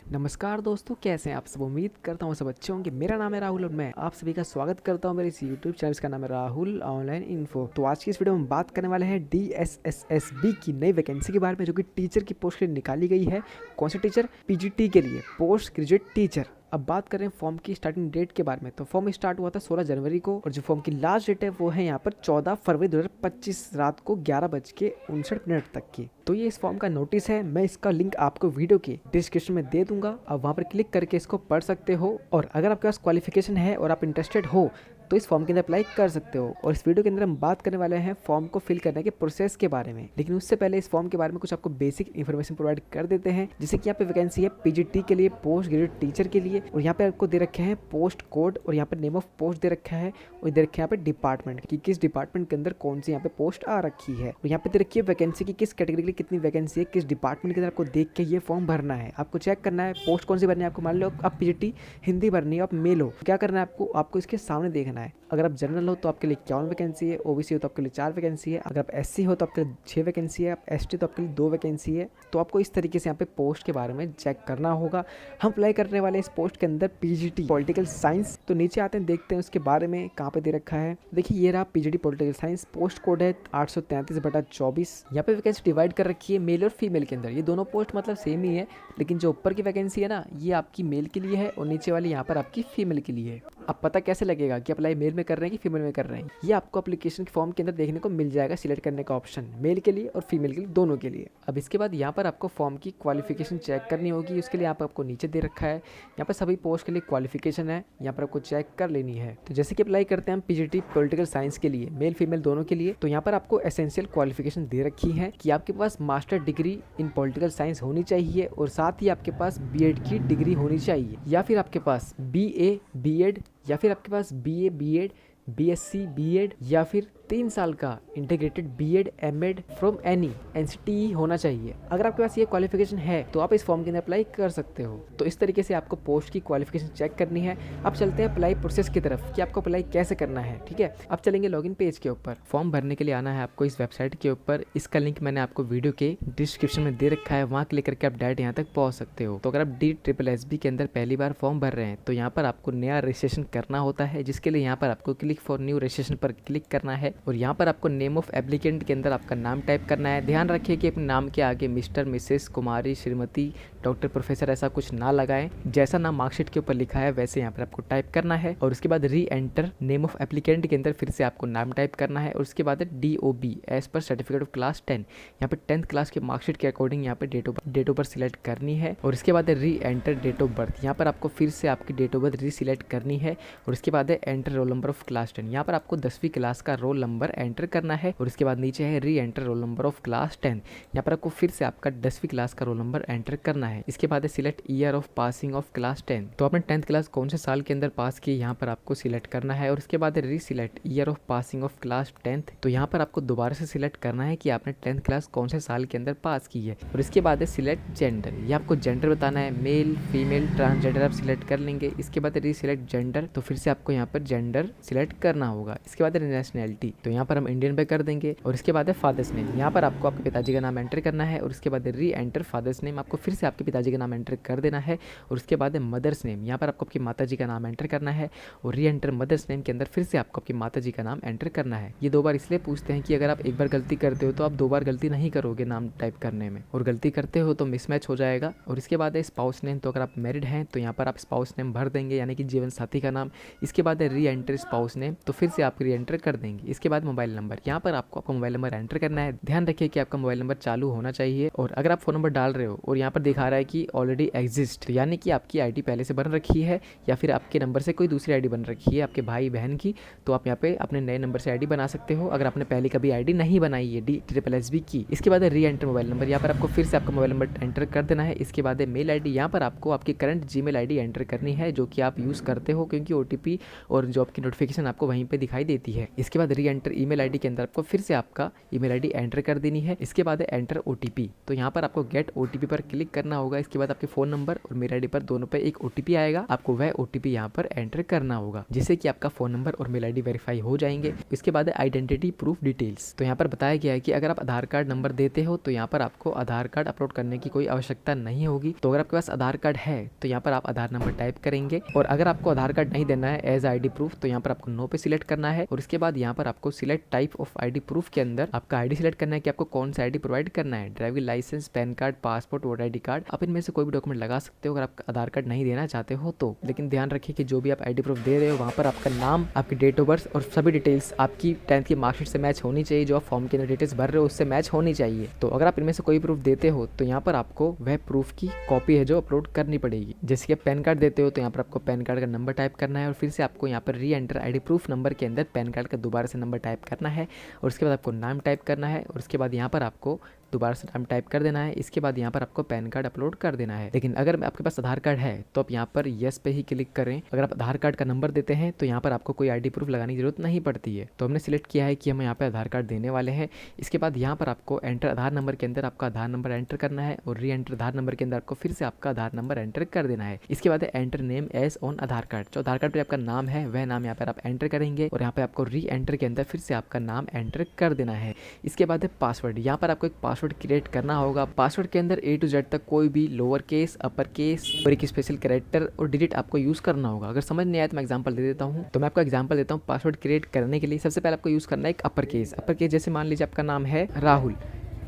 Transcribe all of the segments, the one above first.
नमस्कार दोस्तों, कैसे हैं आप सब। उम्मीद करता हूँ सब अच्छे होंगे। मेरा नाम है राहुल और मैं आप सभी का स्वागत करता हूँ मेरे इस यूट्यूब चैनल का नाम है राहुल ऑनलाइन इन्फो। तो आज की इस वीडियो में हम बात करने वाले हैं DSSSB की नई वैकेंसी के बारे में, जो कि टीचर की पोस्ट के लिए निकाली गई है। कौन से टीचर? PGT के लिए, पोस्ट ग्रेजुएट टीचर। अब बात करें फॉर्म की स्टार्टिंग डेट के बारे में, तो फॉर्म स्टार्ट हुआ था 16 जनवरी को और जो फॉर्म की लास्ट डेट है वो है यहाँ पर 14 फरवरी 2025 रात को 11:59 तक की। तो ये इस फॉर्म का नोटिस है। मैं इसका लिंक आपको वीडियो के डिस्क्रिप्शन में दे दूंगा। आप वहाँ पर क्लिक करके इसको पढ़ सकते हो और अगर आपके पास क्वालिफिकेशन है और आप इंटरेस्टेड हो तो इस फॉर्म के अंदर अप्लाई कर सकते हो। और इस वीडियो के अंदर हम बात करने वाले हैं फॉर्म को फिल करने के प्रोसेस के बारे में, लेकिन उससे पहले इस फॉर्म के बारे में कुछ आपको बेसिक इन्फॉर्मेशन प्रोवाइड कर देते हैं। जैसे कि यहाँ पे वैकेंसी है PGT के लिए, पोस्ट ग्रेजुएट टीचर के लिए, और यहाँ पे आपको दे रखे हैं पोस्ट कोड और यहाँ पे नेम ऑफ पोस्ट दे रखा है और दे रखे यहाँ पे डिपार्टमेंट की किस डिपार्टमेंट के अंदर कौन सी यहाँ पे पोस्ट आ रखी है, और यहाँ पे दे रखी है वैकेंसी की किस कैटेगरी के लिए कितनी वैकेंसी है, किस डिपार्टमेंट के अंदर आपको देख के ये फॉर्म भरना है। आपको चेक करना है पोस्ट कौन सी भरनी है। आपको मान लो आप PGT हिंदी भरनी है, आप मेल हो, क्या करना है आपको इसके सामने देखना है। अगर आप जनरल हो तो आपके लिए 51 वैकेंसी है, OBC हो तो आपके लिए 4 वैकेंसी है, अगर आप SC हो तो आपके लिए 6 वैकेंसी है, आप ST तो आपके लिए 2 वैकेंसी है। तो आपको इस तरीके से यहाँ पे पोस्ट के बारे में चेक करना होगा। हम अप्लाई करने वाले इस पोस्ट के अंदर PGT पॉलिटिकल साइंस। तो नीचे आते हैं, देखते हैं उसके बारे में कहाँ पे दे रखा है। देखिए ये रहा PGT political science, post code है 833/24। यहाँ पे वैकेंसी डिवाइड कर रखी है मेल और फीमेल के अंदर। ये दोनों पोस्ट मतलब सेम ही है, लेकिन जो ऊपर की वैकेंसी है ना, ये आपकी मेल के लिए है और नीचे वाली यहाँ पर आपकी फीमेल के लिए है। अब पता कैसे लगेगा कि अप्लाई मेल में कर रहे हैं कि फीमेल में कर रहे हैं? ये आपको एप्लीकेशन के फॉर्म के अंदर देखने को मिल जाएगा, सिलेक्ट करने का ऑप्शन मेल के लिए और फीमेल के लिए, दोनों के लिए। अब इसके बाद यहाँ पर आपको फॉर्म की क्वालिफिकेशन चेक करनी होगी। उसके लिए यहाँ पर आपको नीचे दे रखा है, यहाँ पर सभी पोस्ट के लिए क्वालिफिकेशन है, यहाँ पर आपको चेक कर लेनी है। तो जैसे कि अप्लाई करते हैं हम PGT पॉलिटिकल साइंस के लिए, मेल फीमेल दोनों के लिए, तो यहाँ पर आपको एसेंशियल क्वालिफिकेशन दे रखी है कि आपके पास master degree in political science होनी चाहिए और साथ ही आपके पास B.Ed की डिग्री होनी चाहिए, या फिर आपके पास BA B.Ed, या फिर आपके पास BA B.Ed BSc B.Ed, या फिर 3 साल का integrated B.Ed M.Ed from any NCTE होना चाहिए। अगर आपके पास ये क्वालिफिकेशन है तो आप इस फॉर्म के अंदर अप्लाई कर सकते हो। तो इस तरीके से आपको पोस्ट की क्वालिफिकेशन चेक करनी है। अब चलते हैं अप्लाई प्रोसेस की तरफ कि आपको अप्लाई कैसे करना है। ठीक है, अब चलेंगे लॉगिन पेज के ऊपर। फॉर्म भरने के लिए आना है आपको इस वेबसाइट के ऊपर। इसका लिंक मैंने आपको वीडियो के डिस्क्रिप्शन में दे रखा है, वहाँ क्लिक करके आप डायरेक्ट यहाँ तक पहुँच सकते हो। तो अगर आप DSSSB के अंदर पहली बार फॉर्म भर रहे हैं तो यहाँ पर आपको नया रजिस्ट्रेशन करना होता है, जिसके लिए यहाँ पर आपको क्लिक फॉर न्यू रजिस्ट्रेशन पर क्लिक करना है और यहाँ पर आपको नेम ऑफ एप्लीकेंट के अंदर आपका नाम टाइप करना है। ध्यान रखिए कि अपने नाम के आगे मिस्टर, मिसेस, कुमारी, श्रीमती, डॉक्टर, प्रोफेसर ऐसा कुछ ना लगाएं। जैसा नाम मार्कशीट के ऊपर लिखा है वैसे यहाँ पर आपको टाइप करना है और उसके बाद री एंटर नेम ऑफ एप्लीकेंट के अंदर फिर से आपको नाम टाइप करना है और उसके बाद DOB एज पर सर्टिफिकेट ऑफ क्लास 10। यहाँ पे 10th क्लास के मार्कशीट के अकॉर्डिंग यहाँ पे डेट ऑफ बर्थ सिलेक्ट करनी है और इसके बाद री एंटर डेट ऑफ बर्थ। यहाँ पर आपको फिर से आपकी डेट ऑफ बर्थ री सिलेक्ट करनी है और उसके बाद enter roll number of class 10। यहाँ पर आपको 10वीं क्लास का रोल नंबर एंटर करना है और इसके बाद नीचे है री enter roll number of class 10। यहाँ पर आपको फिर से आपका 10वीं क्लास का रोल नंबर एंटर करना है। इसके बाद select year of passing of class 10। तो आपने 10th क्लास कौन से साल के अंदर पास की, यहाँ पर आपको सिलेक्ट करना है और इसके बाद री select year of passing of class 10th। तो यहाँ पर आपको दोबारा से सिलेक्ट करना है कि आपने 10th क्लास कौन से साल के अंदर पास की है और इसके बाद सिलेक्ट जेंडर। ये आपको जेंडर बताना है, मेल, फीमेल, ट्रांसजेंडर आप सिलेक्ट कर लेंगे। इसके बाद री सिलेक्ट जेंडर, तो फिर से आपको यहाँ पर जेंडर सिलेक्ट करना होगा। इसके बाद नेशनैलिटी, तो यहाँ पर हम इंडियन पे कर देंगे और इसके बाद है फादर्स नेम। यहाँ पर आपको आपके पिताजी का नाम एंटर करना है और उसके बाद री एंटर फादर्स नेम, आपको फिर से आपके पिताजी का नाम एंटर कर देना है और उसके बाद है मदर्स नेम। यहाँ पर आपको आपकी माताजी का नाम एंटर करना है और री एंटर मदर्स नेम के अंदर फिर से आपको आपकी माताजी का नाम एंटर करना है। ये 2 बार इसलिए पूछते हैं कि अगर आप एक बार गलती करते हो तो आप 2 बार गलती नहीं करोगे नाम टाइप करने में, और गलती करते हो तो मिसमैच हो जाएगा। और इसके बाद है स्पाउस नेम, तो अगर आप मैरिड हैं तो यहाँ पर आप स्पाउस नेम भर देंगे, यानी कि जीवन साथी का नाम। इसके बाद है री एंटर स्पाउस नेम, तो फिर से आप री एंटर कर देंगे। इसके बाद मोबाइल नंबर, यहाँ पर आपको आपका मोबाइल नंबर एंटर करना है। ध्यान रखिए कि आपका मोबाइल नंबर चालू होना चाहिए और अगर आप फोन नंबर डाल रहे हो और यहाँ पर दिखा रहा है कि ऑलरेडी एग्जिस्ट, यानी कि आपकी आईडी पहले से बन रखी है या फिर आपके नंबर से कोई दूसरी आईडी बन रखी है आपके भाई बहन की, तो आप यहाँ पे अपने नए नंबर से आईडी बना सकते हो अगर आपने पहले कभी आईडी नहीं बनाई है DSSSB की। इसके बाद है री एंटर मोबाइल नंबर, यहाँ पर आपको फिर से आपका मोबाइल नंबर एंटर कर देना है। इसके बाद है मेल आईडी, यहाँ पर आपको आपकी करंट जीमेल आईडी एंटर करनी है जो कि आप यूज़ करते हो, क्योंकि OTP और जॉब की नोटिफिकेशन आपको वहीं पे दिखाई देती है। इसके बाद री एंटर ईमेल आईडी के अंदर आपको फिर से आपका ईमेल आईडी एंटर कर देनी है। इसके बाद है एंटर ओटीपी, तो यहाँ पर आपको गेट ओटीपी पर क्लिक करना होगा। इसके बाद आपके फोन नंबर और मेल आईडी पर दोनों पे एक ओटीपी आएगा, आपको वह ओटीपी यहाँ पर एंटर करना होगा जिससे कि आपका फोन नंबर और मेल आईडी वेरीफाई हो जाएंगे। इसके बाद है आइडेंटिटी प्रूफ डिटेल्स, तो यहाँ पर बताया गया है कि अगर आप आधार कार्ड नंबर देते हो तो यहाँ पर आपको आधार कार्ड अपलोड करने की कोई आवश्यकता नहीं होगी। तो अगर आपके पास आधार कार्ड है तो यहाँ पर आप आधार नंबर टाइप करेंगे, और अगर आपको आधार कार्ड नहीं देना है एज आईडी प्रूफ तो यहाँ पर आपको नो पे सिलेक्ट करना है। और इसके बाद यहाँ पर आपको select type of ID proof के अंदर आपका आईडी सिलेक्ट करना है कि आपको कौन सा आईडी प्रोवाइड करना है, driving licence, PAN card, passport, voter ID card. आप इनमें से कोई भी डॉक्यूमेंट लगा सकते हो अगर आप आधार कार्ड नहीं देना चाहते हो तो। लेकिन ध्यान रखिए कि जो भी आप आईडी प्रूफ दे रहे हो वहाँ पर आपका नाम, आपकी डेट ऑफ बर्थ और सभी डिटेल्स आपकी 10th की मार्कशीट से मैच होनी चाहिए। जो आप फॉर्म के अंदर डिटेल्स भर रहे हो उससे मैच होनी चाहिए। तो अगर आप इनमें से कोई प्रूफ देते हो तो यहाँ पर आपको वह प्रूफ की कॉपी है जो अपलोड करनी पड़ेगी। जैसे कि आप पैन कार्ड देते हो तो यहाँ पर आपको पैन कार्ड का नंबर टाइप करना है, और फिर से आपको यहाँ पर री एंटर आईडी प्रूफ नंबर के अंदर पैन कार्ड का दोबारा से नंबर टाइप करना है, और उसके बाद आपको नाम टाइप करना है, और उसके बाद यहाँ पर आपको दोबारा से नाम टाइप कर देना है। इसके बाद यहाँ पर आपको पैन कार्ड अपलोड कर देना है। लेकिन अगर आपके पास आधार कार्ड है तो आप यहाँ पर यस पे ही क्लिक करें। अगर आप आधार कार्ड का नंबर देते हैं तो यहाँ पर आपको कोई आईडी प्रूफ लगाने की जरूरत नहीं पड़ती है। तो हमने सिलेक्ट किया है कि हम यहाँ पे आधार कार्ड देने वाले हैं। इसके बाद यहाँ पर आपको एंटर आधार नंबर के अंदर आपका आधार नंबर एंटर करना है, और री एंटर आधार नंबर के अंदर आपको फिर से आपका आधार नंबर एंटर कर देना है। इसके बाद enter name as on Aadhaar card, जो आधार कार्ड पर आपका नाम है वह नाम यहाँ पर आप एंटर करेंगे, और यहाँ पे आपको री एंटर के अंदर फिर से आपका नाम एंटर कर देना है। इसके बाद है पासवर्ड, यहाँ पर आपको एक पासवर्ड क्रिएट करना होगा। पासवर्ड के अंदर A to Z तक कोई भी लोअर केस, अपर केस और एक स्पेशल कैरेक्टर और डिजिट आपको यूज करना होगा। अगर समझ नहीं आया तो मैं एग्जांपल दे देता हूँ। तो मैं आपको एग्जांपल देता हूँ। पासवर्ड क्रिएट करने के लिए सबसे पहले आपको यूज करना है एक अपर केस। अपर केस जैसे मान लीजिए आपका नाम है राहुल,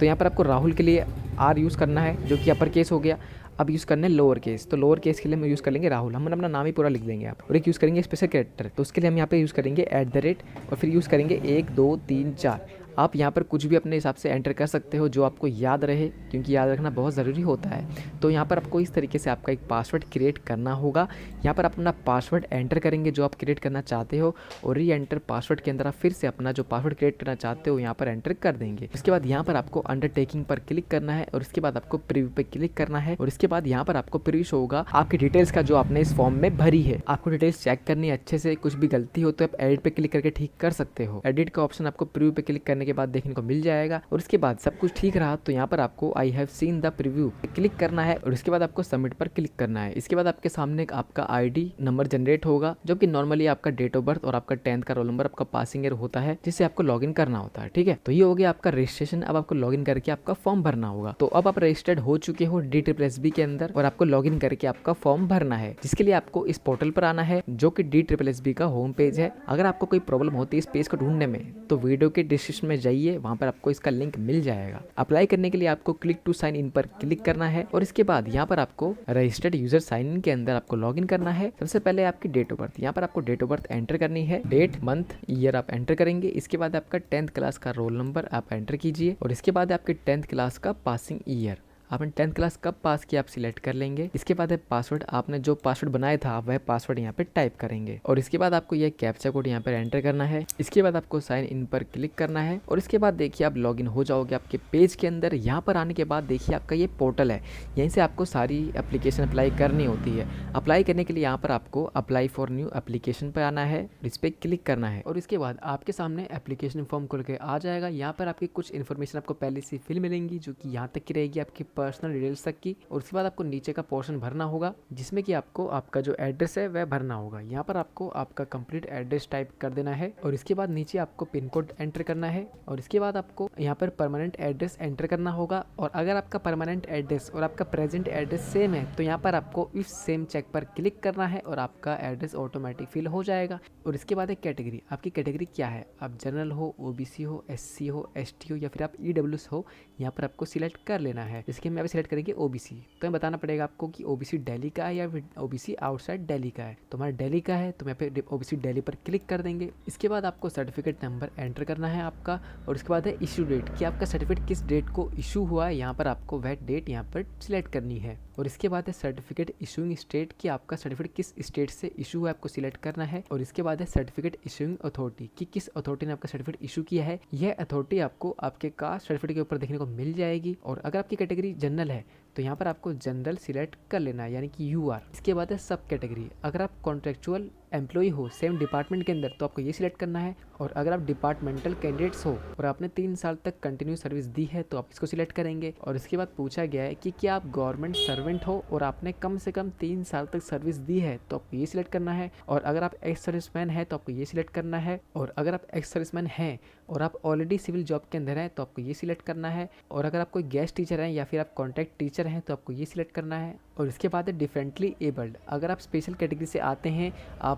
तो यहाँ पर आपको राहुल के लिए R यूज करना है जो कि अपर केस हो गया। अब यूज़ करना है लोअर केस, तो लोअर केस के लिए हम यूज़ कर लेंगे राहुल। हम अपना नाम ही पूरा लिख देंगे आप, और एक यूज़ करेंगे स्पेशल कैरेक्टर, तो उसके लिए हम यहाँ पे यूज़ करेंगे @ और फिर यूज़ करेंगे 1 2 3 4। आप यहाँ पर कुछ भी अपने हिसाब से एंटर कर सकते हो जो आपको याद रहे, क्योंकि याद रखना बहुत ज़रूरी होता है। तो यहाँ पर आपको इस तरीके से आपका एक पासवर्ड क्रिएट करना होगा। यहाँ पर आप अपना पासवर्ड एंटर करेंगे जो आप क्रिएट करना चाहते हो, और री एंटर पासवर्ड के अंदर आप फिर से अपना जो पासवर्ड क्रिएट करना चाहते हो यहाँ पर एंटर कर देंगे। उसके बाद यहाँ पर आपको अंडरटेकिंग पर क्लिक करना है, और इसके बाद आपको प्रीव्यू पे क्लिक करना है, और इसके बाद यहाँ पर आपको प्रीव्यू शो होगा आपकी डिटेल्स का जो आपने इस फॉर्म में भरी है। आपको डिटेल्स चेक करनी है अच्छे से, कुछ भी गलती हो तो आप एडिट पे क्लिक करके ठीक कर सकते हो। एडिट का ऑप्शन आपको प्रीव्यू पे क्लिक करने के बाद देखने को मिल जाएगा, और इसके बाद सब कुछ ठीक रहा तो यहाँ पर आपको I have seen the preview click करना है, और इसके बाद आपको सबमिट पर क्लिक करना है। इसके बाद आपके सामने आपका आईडी नंबर जनरेट होगा जो कि नॉर्मली आपका डेट ऑफ बर्थ और आपका 10th का रोल नंबर, आपका पासिंग ईयर होता है, जिससे आपको लॉगिन करना होता है। ठीक है, तो ये हो गया आपका रजिस्ट्रेशन। अब आपको लॉगिन करके आपका फॉर्म भरना होगा। तो अब आप रजिस्टर्ड हो चुके हो DSSSB के अंदर, और आपको लॉगिन करके आपका फॉर्म भरना है, जिसके लिए आपको इस पोर्टल पर आना है जो कि DSSSB का होम पेज है। अगर आपको कोई प्रॉब्लम होती है इस पेज को ढूंढने में तो वीडियो के डिस्क्रिप्शन में जाइए, वहां पर आपको इसका लिंक मिल जाएगा। अप्लाई करने के लिए आपको क्लिक टू साइन इन पर क्लिक करना है, और इसके बाद यहाँ पर आपको रजिस्टर्ड यूजर साइन इन के अंदर आपको लॉगिन करना है। सबसे पहले आपकी डेट ऑफ बर्थ, यहाँ पर आपको डेट ऑफ बर्थ एंटर करनी है, डेट, मंथ, ईयर आप एंटर करेंगे। इसके बाद आपका 10th क्लास का रोल नंबर आप एंटर कीजिए, और इसके बाद आपके 10th क्लास का पासिंग ईयर। आपने 10th क्लास कब पास किया आप सिलेक्ट कर लेंगे। इसके बाद है पासवर्ड, आपने जो पासवर्ड बनाया था वह पासवर्ड यहाँ पे टाइप करेंगे, और इसके बाद आपको यह कैप्चा कोड यहाँ पर एंटर करना है। इसके बाद आपको साइन इन पर क्लिक करना है, और इसके बाद देखिए आप लॉगिन हो जाओगे आपके पेज के अंदर। यहाँ पर आने के बाद देखिए आपका ये पोर्टल है, यहीं से आपको सारी एप्लीकेशन अप्लाई करनी होती है। अप्लाई करने के लिए यहाँ पर आपको अप्लाई फॉर न्यू एप्लीकेशन पर आना है, इस पर क्लिक करना है, और इसके बाद आपके सामने एप्लीकेशन फॉर्म खुल के आ जाएगा। यहाँ पर आपकी कुछ इन्फॉर्मेशन आपको पहले से फिल मिलेंगी जो कि यहाँ तक की रहेगी आपकी पर्सनल डिटेल्स तक की, और उसके बाद आपको नीचे का पोर्शन भरना होगा जिसमें कि आपको आपका जो एड्रेस है वह भरना होगा। यहाँ पर आपको आपका कंप्लीट एड्रेस टाइप कर देना है, और इसके बाद नीचे आपको पिन कोड एंटर करना है, और इसके बाद आपको यहाँ पर परमानेंट एड्रेस एंटर करना होगा। और अगर आपका परमानेंट एड्रेस और आपका प्रेजेंट एड्रेस सेम है तो यहाँ पर आपको इफ सेम चेक पर क्लिक करना है, और आपका एड्रेस ऑटोमेटिक फिल हो जाएगा। और इसके बाद एक कैटेगरी, आपकी कैटेगरी क्या है, आप जनरल हो, OBC हो, SC हो, ST हो, या फिर आप EWS हो, यहाँ पर आपको सिलेक्ट कर लेना है। इसके हम यहाँ पे सिलेक्ट करेंगे OBC। तो हमें बताना पड़ेगा आपको कि OBC दिल्ली का है या फिर OBC आउटसाइड दिल्ली का है। तो हमारा दिल्ली का है तो यहाँ पे OBC दिल्ली पर क्लिक कर देंगे। इसके बाद आपको सर्टिफिकेट नंबर एंटर करना है आपका, और इसके बाद है इशू डेट कि आपका सर्टिफिकेट किस डेट को इशू हुआ है, यहाँ पर आपको वह डेट यहाँ पर सिलेक्ट करनी है। और इसके बाद है सर्टिफिकेट इशूइंग स्टेट कि आपका सर्टिफिकेट किस स्टेट से इशू है आपको सिलेक्ट करना है। और इसके बाद है सर्टिफिकेट इशूइंग अथॉरिटी कि किस अथॉरिटी ने आपका सर्टिफिकेट इशू किया है। यह अथॉरिटी आपको आपके कास्ट सर्टिफिकेट के ऊपर देखने को मिल जाएगी। और अगर आपकी कैटेगरी जनरल है तो यहाँ पर आपको जनरल सिलेक्ट कर लेना है यानी कि UR। इसके बाद है सब कैटेगरी। अगर आप कॉन्ट्रेक्चुअल एम्प्लॉय हो सेम डिपार्टमेंट के अंदर तो आपको ये सिलेक्ट करना है, और अगर आप डिपार्टमेंटल कैंडिडेट्स हो और आपने 3 साल तक कंटिन्यू सर्विस दी है तो आप इसको सिलेक्ट करेंगे। और इसके बाद पूछा गया है कि क्या आप गवर्नमेंट सर्वेंट हो और आपने कम से कम 3 साल तक सर्विस दी है तो आपको ये सिलेक्ट करना है, और अगर आप एक्स सर्विसमैन है तो आपको ये सिलेक्ट करना है, और अगर आप एक्स सर्विसमैन हैं और आप ऑलरेडी सिविल जॉब के अंदर हैं तो आपको ये सिलेक्ट करना है, और अगर आप कोई गेस्ट टीचर हैं या फिर आप कॉन्ट्रैक्ट टीचर हैं तो आपको ये सिलेक्ट करना है। और इसके बाद है डिफरेंटली एबल्ड। अगर आप स्पेशल कैटेगरी से आते हैं, आप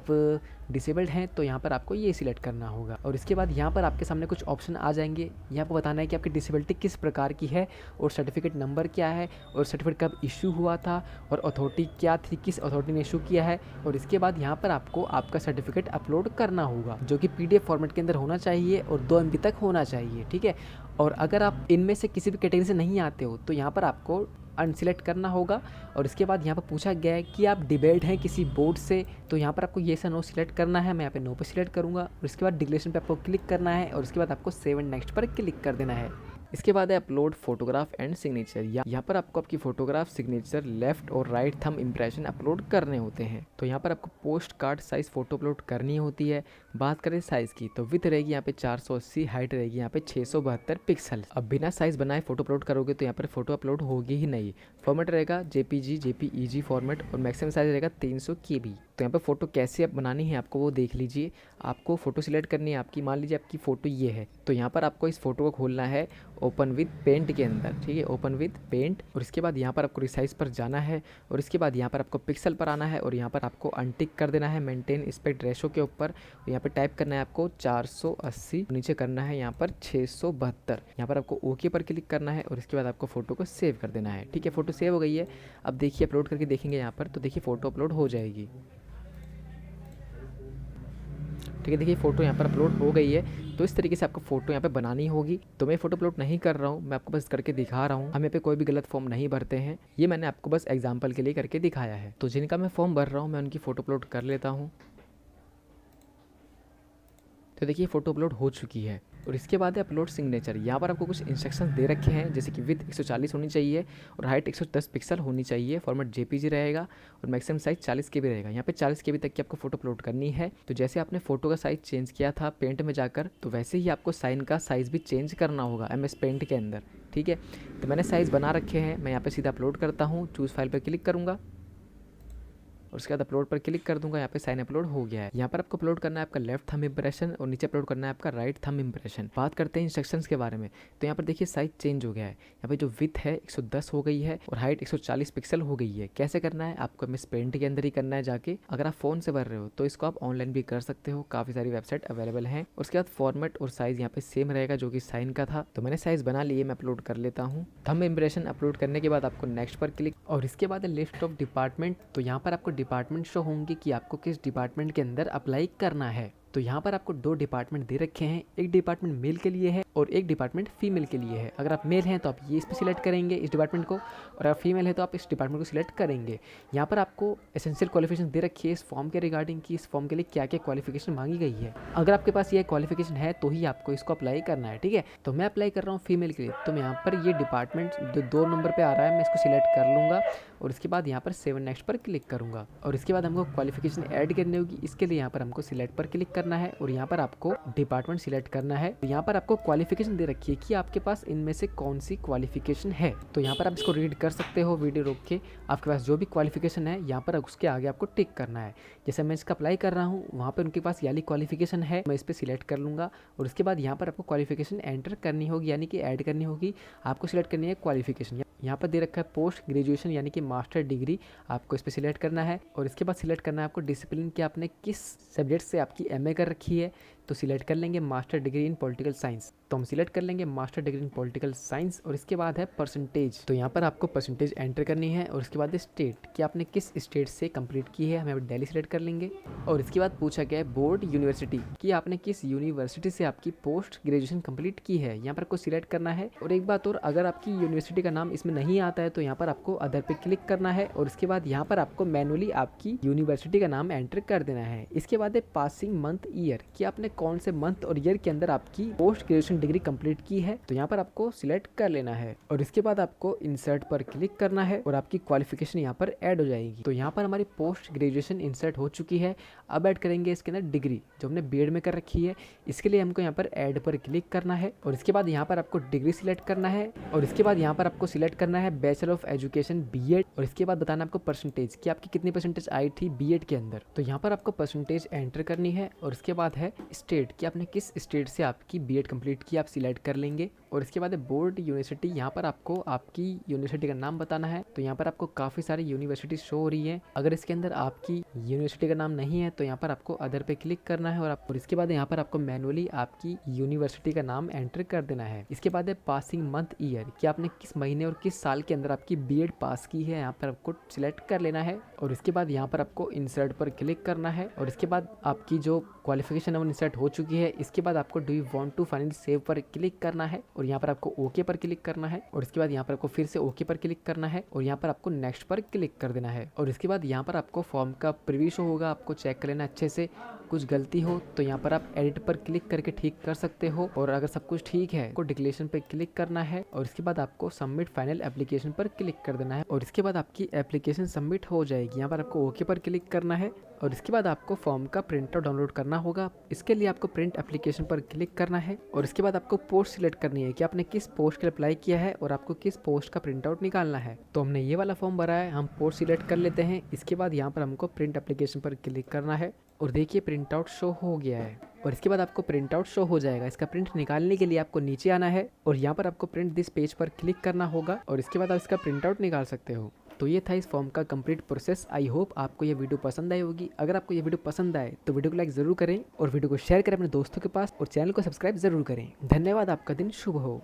डिसेबल्ड हैं तो यहाँ पर आपको ये सिलेक्ट करना होगा। और इसके बाद यहाँ पर आपके सामने कुछ ऑप्शन आ जाएंगे। यहाँ पर बताना है कि आपकी डिसेबिलिटी किस प्रकार की है और सर्टिफिकेट नंबर क्या है और सर्टिफिकेट कब इशू हुआ था और अथॉरिटी क्या थी, किस अथॉरिटी ने इशू किया है। और इसके बाद यहाँ पर आपको आपका सर्टिफिकेट अपलोड करना होगा जो कि PDF फॉर्मेट के अंदर होना चाहिए और 2 MB तक होना चाहिए, ठीक है। और अगर आप इनमें से किसी भी कैटेगरी से नहीं आते हो तो यहाँ पर आपको अनसिलेक्ट करना होगा। और इसके बाद यहाँ पर पूछा गया है कि आप डिबेट हैं किसी बोर्ड से, तो यहाँ पर आपको येस या नो सिलेक्ट करना है। मैं यहाँ पे नो पे सिलेक्ट करूँगा, और इसके बाद डिक्लेरेशन पे आपको क्लिक करना है, और इसके बाद आपको सेव एंड नेक्स्ट पर क्लिक कर देना है। इसके बाद है अपलोड फोटोग्राफ एंड सिग्नेचर। यहाँ पर आपको आपकी फोटोग्राफ, सिग्नेचर, लेफ्ट और राइट थंब इम्प्रेशन अपलोड करने होते हैं। तो यहाँ पर आपको post card size photo upload करनी होती है। बात करें साइज़ की तो विथ रहेगी यहाँ पे 480, हाइट रहेगी यहाँ पे 672 पिक्सल। अब बिना साइज़ बनाए फोटो अपलोड करोगे तो यहाँ पर फोटो अपलोड होगी ही नहीं। फॉर्मेट रहेगा JPG, JPEG फॉर्मेट, और मैक्सिमम साइज रहेगा 300 KB। तो यहाँ पर फोटो कैसे आप बनानी है आपको वो देख लीजिए। आपको फोटो सिलेक्ट करनी है आपकी, मान लीजिए आपकी फ़ोटो ये है, तो यहाँ पर आपको इस फोटो को खोलना है ओपन विद पेंट के अंदर, ठीक है, ओपन विद पेंट। और इसके बाद यहाँ पर आपको रिसाइज पर जाना है, और इसके बाद यहाँ पर आपको पिक्सल पर आना है, और यहाँ पर आपको अनटिक कर देना है मेंटेन एस्पेक्ट रेशो के ऊपर। यहाँ पर टाइप करना है आपको 480, नीचे करना है यहाँ पर 672। यहाँ पर आपको ओके पर क्लिक करना है, और इसके बाद आपको फोटो को सेव कर देना है, ठीक है। फोटो सेव हो गई है। अब देखिए अपलोड करके देखेंगे यहाँ पर, तो देखिए फोटो अपलोड हो जाएगी, ठीक है। देखिए फोटो यहाँ पर अपलोड हो गई है। तो इस तरीके से आपको फोटो यहाँ पे बनानी होगी। तो मैं फोटो अपलोड नहीं कर रहा हूँ, मैं आपको बस करके दिखा रहा हूँ। हम यहाँ पे कोई भी गलत फॉर्म नहीं भरते हैं, ये मैंने आपको बस एग्जांपल के लिए करके दिखाया है। तो जिनका मैं फॉर्म भर रहा हूँ मैं उनकी फ़ोटो अपलोड कर लेता हूँ। तो देखिए फ़ोटो अपलोड हो चुकी है। और इसके बाद है अपलोड सिग्नेचर। यहाँ पर आपको कुछ इंस्ट्रक्शंस दे रखे हैं, जैसे कि विड्थ 140 होनी चाहिए और हाइट 110 पिक्सल होनी चाहिए। फॉर्मेट JPG रहेगा और मैक्सिमम साइज 40 KB रहेगा। यहाँ पे 40 KB तक की आपको फोटो अपलोड करनी है। तो जैसे आपने फोटो का साइज चेंज किया था पेंट में जाकर, तो वैसे ही आपको साइन का साइज़ भी चेंज करना होगा MS पेंट के अंदर, ठीक है। तो मैंने साइज़ बना रखे हैं, मैं यहाँ पर सीधा अपलोड करता हूँ, चूज़ फाइल पर क्लिक करूँगा और उसके बाद अपलोड पर क्लिक कर दूंगा। यहाँ पे साइन अपलोड हो गया है। यहाँ पर आपको अपलोड करना है आपका लेफ्ट थंब इंप्रेशन और नीचे अपलोड करना है आपका राइट थंब इंप्रेशन। बात करते हैं इंस्ट्रक्शंस के बारे में, तो यहाँ पर देखिए साइज चेंज हो गया है। यहाँ पे जो विड्थ है 110 हो गई है और हाइट 140 पिक्सल हो गई है। कैसे करना है आपको MS पेंट के अंदर ही करना है जाके। अगर आप फ़ोन से भर रहे हो तो इसको आप ऑनलाइन भी कर सकते हो, काफ़ी सारी वेबसाइट अवेलेबल हैं। उसके बाद फॉर्मेट और साइज़ यहाँ पे सेम रहेगा जो कि साइन का था। तो मैंने साइज़ बना लिए, मैं अपलोड कर लेता हूँ। थंब इंप्रेशन अपलोड करने के बाद आपको नेक्स्ट पर क्लिक, और इसके बाद लिस्ट ऑफ डिपार्टमेंट। तो यहाँ पर आपको डिपार्टमेंट शो होंगे कि आपको किस डिपार्टमेंट के अंदर अप्लाई करना है। तो यहाँ पर आपको 2 डिपार्टमेंट दे रखे हैं, एक डिपार्टमेंट मेल के लिए है और एक डिपार्टमेंट फीमेल के लिए है। अगर आप मेल हैं तो आप ये इस पर सिलेक्ट करेंगे इस डिपार्टमेंट को, और अगर फीमेल है तो आप इस डिपार्टमेंट को सिलेक्ट करेंगे। यहाँ पर आपको एसेंशियल क्वालिफिकेशन दे रखी है इस फॉर्म के रिगार्डिंग कि इस फॉर्म के लिए क्या क्या क्वालिफिकेशन मांगी गई है। अगर आपके पास ये क्वालिफिकेशन है तो ही आपको इसको अप्लाई करना है, ठीक है। तो मैं अप्लाई कर रहा हूँ फीमेल के लिए, तो मैं यहाँ पर ये डिपार्टमेंट जो 2 नंबर पर आ रहा है मैं इसको सिलेक्ट कर लूँगा और इसके बाद यहाँ पर सेव नेक्स्ट पर क्लिक करूँगा। और इसके बाद हमको क्वालिफिकेशन ऐड करनी होगी, इसके लिए यहाँ पर हमको सिलेक्ट पर क्लिक करना है और यहाँ पर आपको डिपार्टमेंट सिलेक्ट करना है। यहाँ पर आपको क्वालिफिकेशन दे रखी है कि आपके पास इनमें से कौन सी क्वालिफिकेशन है। तो यहाँ पर आप इसको रीड कर सकते हो वीडियो रोक के। आपके पास जो भी क्वालिफिकेशन है यहाँ पर उसके आगे आपको टिक करना है। जैसे मैं इसका अप्लाई कर रहा हूँ, वहाँ पर उनके पास याली क्वालिफिकेशन है, मैं इस पर सिलेक्ट कर लूँगा और उसके बाद यहाँ पर आपको क्वालिफिकेशन एंटर करनी होगी, यानी कि ऐड करनी होगी। आपको सिलेक्ट करनी है क्वालिफिकेशन। यहाँ पर दे रखा है पोस्ट ग्रेजुएशन यानी कि मास्टर डिग्री, आपको इस पर सिलेक्ट करना है और इसके बाद सिलेक्ट करना है आपको डिसिप्लिन कि आपने किस सब्जेक्ट से आपकी MA कर रखी है। तो सिलेक्ट कर लेंगे master degree in political science, तो हम सिलेक्ट कर लेंगे master degree in political science. और इसके बाद है परसेंटेज, तो यहाँ पर आपको परसेंटेज एंटर करनी है और उसके बाद स्टेट कि आपने किस स्टेट से कंप्लीट की है, हमें दिल्ली सिलेक्ट कर लेंगे। और इसके बाद पूछा गया है बोर्ड यूनिवर्सिटी कि आपने किस यूनिवर्सिटी से आपकी पोस्ट ग्रेजुएशन कंप्लीट की है, यहाँ पर आपको सिलेक्ट करना है। और एक बात और, अगर आपकी यूनिवर्सिटी का नाम इसमें नहीं आता है तो यहाँ पर आपको अदर पे क्लिक करना है और इसके बाद यहाँ पर आपको मैनुअली आपकी यूनिवर्सिटी का नाम एंटर कर देना है। इसके बाद है पासिंग मंथ ईयर कि आपने कौन से मंथ और ईयर के अंदर आपकी पोस्ट ग्रेजुएशन डिग्री कंप्लीट की है, तो यहाँ पर आपको सिलेक्ट कर लेना है और इसके बाद आपको इंसर्ट पर क्लिक करना है और आपकी क्वालिफिकेशन यहाँ पर ऐड हो जाएगी। तो यहाँ पर हमारी पोस्ट ग्रेजुएशन इंसर्ट हो चुकी है। अब ऐड करेंगे इसके अंदर डिग्री जो हमने बीएड में कर रखी है। इसके लिए हमको यहाँ पर ऐड पर क्लिक करना है और इसके बाद यहाँ पर आपको डिग्री सिलेक्ट करना है और इसके बाद यहाँ पर आपको सिलेक्ट करना है बैचलर ऑफ एजुकेशन बीएड और इसके बाद बताना आपको परसेंटेज कि आपकी कितनी परसेंटेज आई थी बीएड के अंदर। तो यहाँ पर आपको परसेंटेज एंटर करनी है और इसके बाद है स्टेट कि आपने किस स्टेट से आपकी बीएड कंप्लीट की, आप सिलेक्ट कर लेंगे और इसके बाद बोर्ड यूनिवर्सिटी। यहाँ पर आपको आपकी यूनिवर्सिटी का नाम बताना है। तो यहाँ पर आपको काफ़ी सारी यूनिवर्सिटी शो हो रही है। अगर इसके अंदर आपकी यूनिवर्सिटी का नाम नहीं है तो यहाँ पर आपको अदर पे क्लिक करना है और इसके बाद यहाँ पर आपको मैनुअली आपकी यूनिवर्सिटी का नाम एंटर कर देना है। इसके बाद है पासिंग मंथ ईयर कि आपने किस महीने और किस साल के अंदर आपकी बीएड पास की है, यहाँ पर आपको सिलेक्ट कर लेना है और इसके बाद यहाँ पर आपको इंसर्ट पर क्लिक करना है और इसके बाद आपकी जो क्वालिफिकेशन है वो इंसर्ट हो चुकी है। इसके बाद आपको do you want to finally save पर क्लिक करना है और यहाँ पर आपको ओके पर क्लिक करना है और इसके बाद यहाँ पर आपको फिर से ओके पर क्लिक करना है और यहाँ पर आपको नेक्स्ट पर क्लिक कर देना है और इसके बाद यहाँ पर आपको फॉर्म का प्रीव्यू शो होगा, आपको चेक कर लेना अच्छे से। कुछ गलती हो तो यहाँ पर आप एडिट पर क्लिक करके ठीक कर सकते हो और अगर सब कुछ ठीक है तो डिक्लेरेशन पे क्लिक करना है और इसके बाद आपको सबमिट फाइनल एप्लीकेशन पर क्लिक कर देना है और इसके बाद आपकी एप्लीकेशन सबमिट हो जाएगी। यहाँ पर आपको ओके पर क्लिक करना है और इसके बाद आपको फॉर्म का प्रिंट आउट डाउनलोड करना होगा। इसके लिए आपको प्रिंट एप्लीकेशन पर क्लिक करना है और इसके बाद आपको पोस्ट सिलेक्ट करनी है कि आपने किस पोस्ट के लिए अप्लाई किया है और आपको किस पोस्ट का प्रिंट आउट निकालना है। तो हमने ये वाला फॉर्म भरा है, हम पोस्ट सिलेक्ट कर लेते हैं। इसके बाद यहाँ पर हमको प्रिंट एप्लीकेशन पर क्लिक करना है और देखिए प्रिंट आउट शो हो गया है और इसके बाद आपको प्रिंट आउट शो हो जाएगा। इसका प्रिंट निकालने के लिए आपको नीचे आना है और यहाँ पर आपको प्रिंट दिस पेज पर क्लिक करना होगा और इसके बाद आप इसका प्रिंट आउट निकाल सकते हो। तो ये था इस फॉर्म का कंप्लीट प्रोसेस। आई होप आपको ये वीडियो पसंद आई होगी। अगर आपको ये वीडियो पसंद आए तो वीडियो को लाइक जरूर करें और वीडियो को शेयर करें अपने दोस्तों के पास और चैनल को सब्सक्राइब जरूर करें। धन्यवाद, आपका दिन शुभ हो।